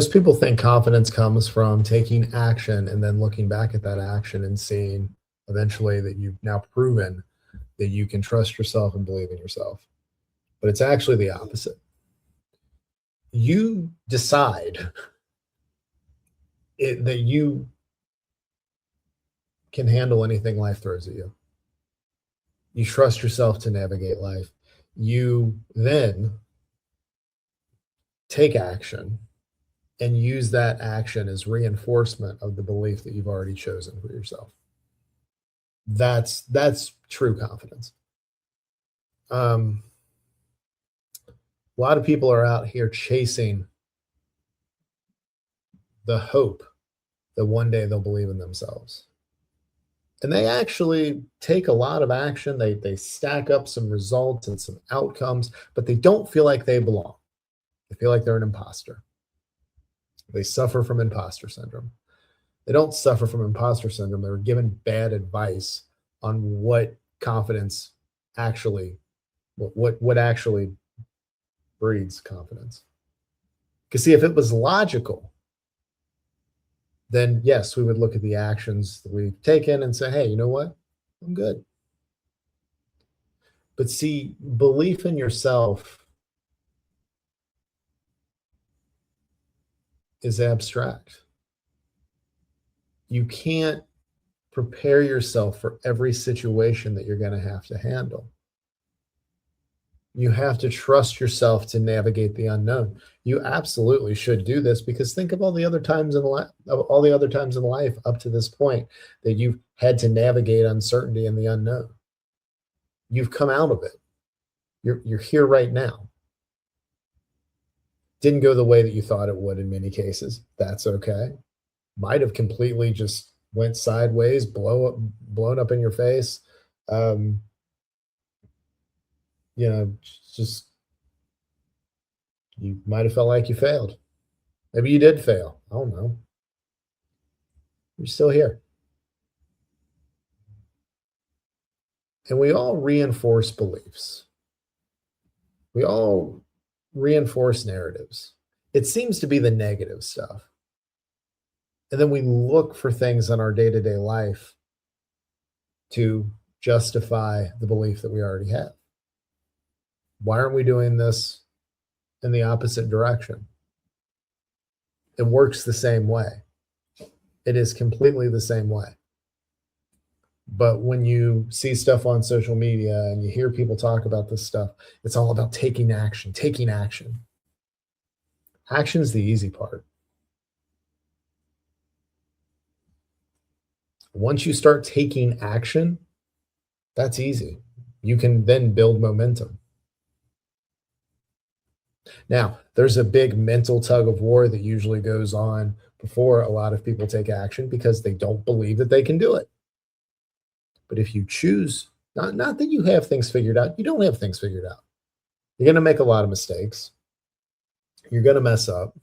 Most people think confidence comes from taking action and then looking back at that action and seeing eventually that you've now proven that you can trust yourself and believe in yourself. But it's actually the opposite. You decide that you can handle anything life throws at you. You trust yourself to navigate life. You then take action and use that action as reinforcement of the belief that you've already chosen for yourself. That's true confidence. A lot of people are out here chasing the hope that one day they'll believe in themselves. And they actually take a lot of action. They stack up some results and some outcomes, but they don't feel like they belong. They feel like they're an imposter. They suffer from imposter syndrome. They don't suffer from imposter syndrome. They were given bad advice on what confidence actually, what actually breeds confidence. Because see, if it was logical, then yes, we would look at the actions that we've taken and say, hey, you know what? I'm good. But see, belief in yourself is abstract. You can't prepare yourself for every situation that you're going to have to handle. You have to trust yourself to navigate the unknown. You absolutely should do this, because think of all the other times in life up to this point that you've had to navigate uncertainty and the unknown. You've come out of it. You're here right now. Didn't go the way that you thought it would in many cases. That's okay. Might have completely just went sideways, blown up in your face. Just you might have felt like you failed. Maybe you did fail. I don't know. You're still here. And we all reinforce beliefs. We all reinforce narratives. It seems to be the negative stuff. And then we look for things in our day-to-day life to justify the belief that we already have. Why aren't we doing this in the opposite direction? It works the same way. It is completely the same way. But when you see stuff on social media and you hear people talk about this stuff, it's all about taking action, taking action. Action is the easy part. Once you start taking action, that's easy. You can then build momentum. Now, there's a big mental tug of war that usually goes on before a lot of people take action because they don't believe that they can do it. But if you choose, not that you have things figured out, you don't have things figured out. You're going to make a lot of mistakes. You're going to mess up.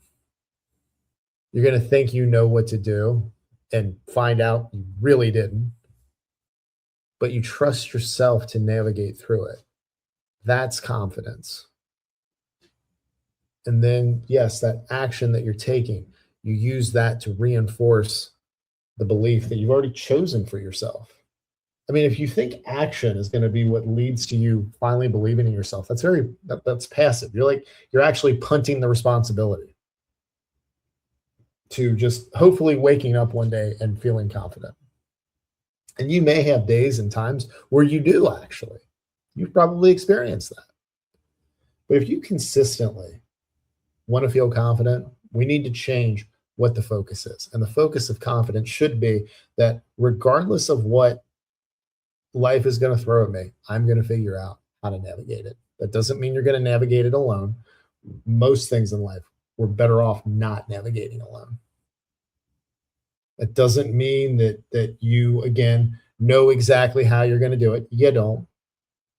You're going to think you know what to do and find out you really didn't. But you trust yourself to navigate through it. That's confidence. And then, yes, that action that you're taking, you use that to reinforce the belief that you've already chosen for yourself. I mean, if you think action is going to be what leads to you finally believing in yourself, that's passive. You're actually punting the responsibility to just hopefully waking up one day and feeling confident. And you may have days and times where you do actually. You've probably experienced that. But if you consistently want to feel confident, we need to change what the focus is. And the focus of confidence should be that regardless of what life is going to throw at me, I'm going to figure out how to navigate it. That doesn't mean you're going to navigate it alone. Most things in life, we're better off not navigating alone. That doesn't mean that you, again, know exactly how you're going to do it. You don't.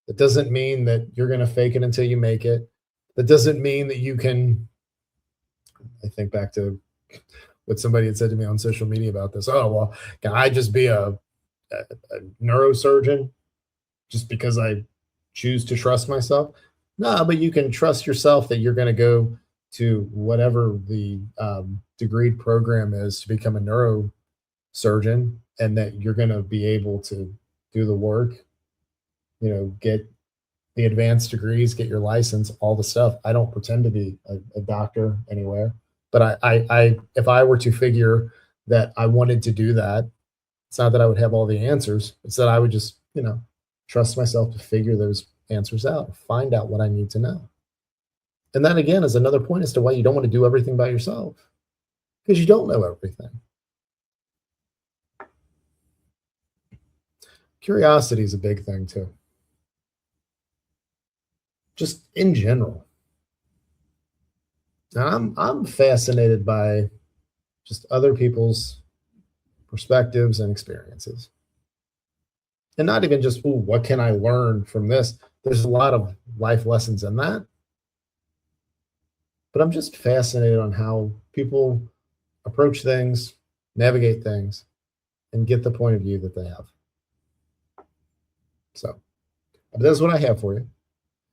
It doesn't mean that you're going to fake it until you make it. That doesn't mean that you can, I think back to what somebody had said to me on social media about this. Oh, well, can I just be a neurosurgeon just because I choose to trust myself? No, but you can trust yourself that you're going to go to whatever the degreed program is to become a neurosurgeon, and that you're going to be able to do the work, get the advanced degrees, get your license, all the stuff. I don't pretend to be a doctor anywhere, but if I were to figure that I wanted to do that, it's not that I would have all the answers. It's that I would just, trust myself to figure those answers out, find out what I need to know. And that again is another point as to why you don't want to do everything by yourself, because you don't know everything. Curiosity is a big thing too. Just in general. Now, I'm fascinated by just other people's perspectives and experiences. And not even just, ooh, what can I learn from this? There's a lot of life lessons in that. But I'm just fascinated on how people approach things, navigate things, and get the point of view that they have. So that's what I have for you.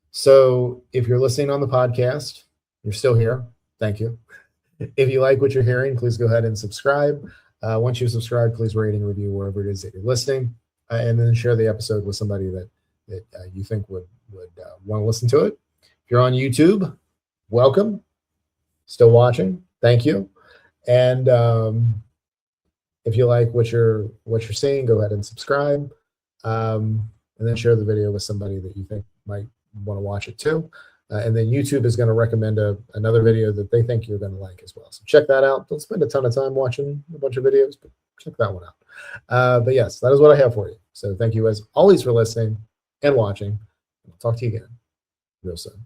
So if you're listening on the podcast, you're still here. Thank you. If you like what you're hearing, please go ahead and subscribe. Once you subscribe, please rate and review wherever it is that you're listening, and then share the episode with somebody that you think would want to listen to it. If you're on YouTube, welcome. Still watching, thank you. And if you like what you're seeing, go ahead and subscribe, and then share the video with somebody that you think might want to watch it too. And then YouTube is going to recommend another video that they think you're going to like as well. So check that out. Don't spend a ton of time watching a bunch of videos, but check that one out. But yes, that is what I have for you. So thank you as always for listening and watching. I'll talk to you again real soon.